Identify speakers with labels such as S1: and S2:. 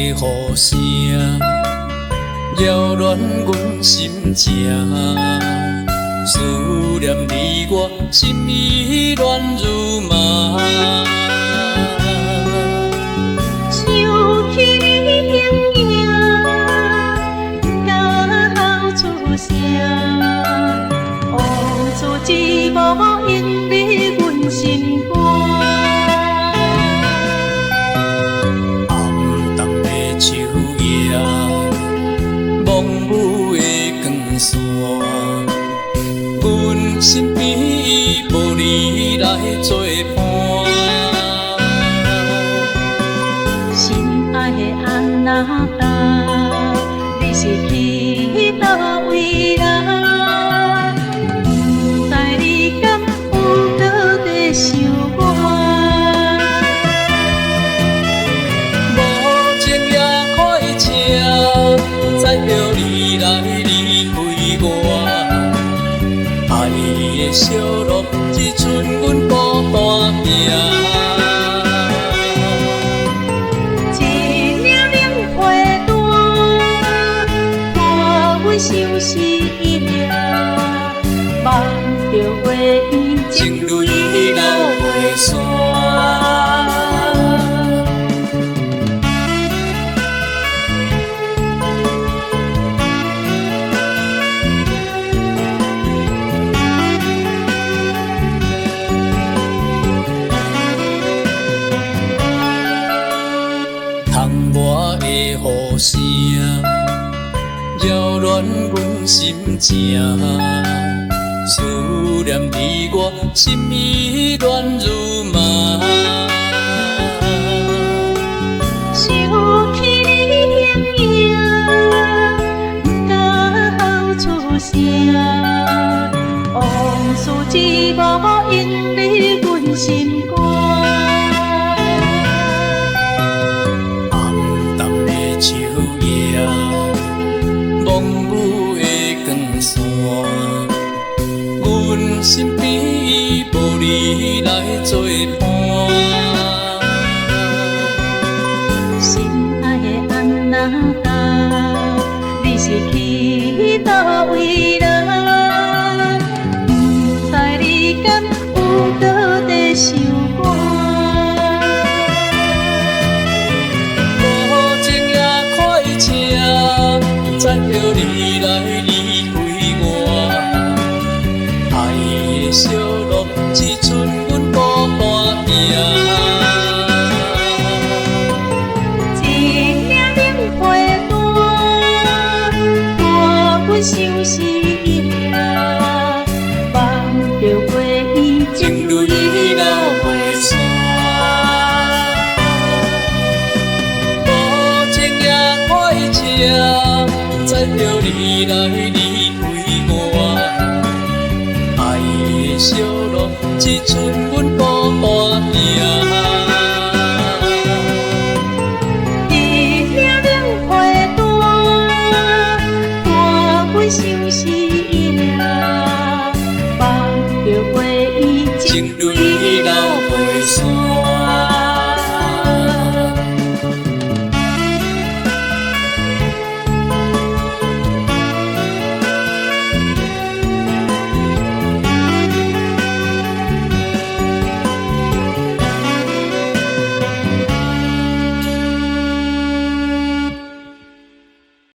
S1: 雨声，扰乱阮心情。思念你我，心意乱如麻。
S2: 想起你形影，刚好出声，往事一幕映入阮心肝。
S1: 暗淡的树叶，蒙雾的光线，阮身边无你来作伴。
S2: 心爱的安那达，你是去倒位啦？不知你敢有搁在想我？
S1: 无情也快车，载着你来离开我。爱的小路，一寸阮孤单行。
S2: 相思一了，望着回忆情泪流袂散。
S1: 窗外的雨声，扰乱阮心情。思念你我，心意乱如麻。
S2: 想起你形影，刚好出声，往事一幕映入阮心肝。
S1: 暗淡的树叶，蒙雾的光线，阮身边无你来作伴。
S2: 心爱的安那达，你是去倒位啦？不知你敢有搁在想我？
S1: 无情也快车，载着你来离开我。爱的小路，一寸阮孤单行。
S2: 相思一了，望着回忆情泪流袂散。
S1: 无情也快车，载着你来离开我。爱的小路，一寸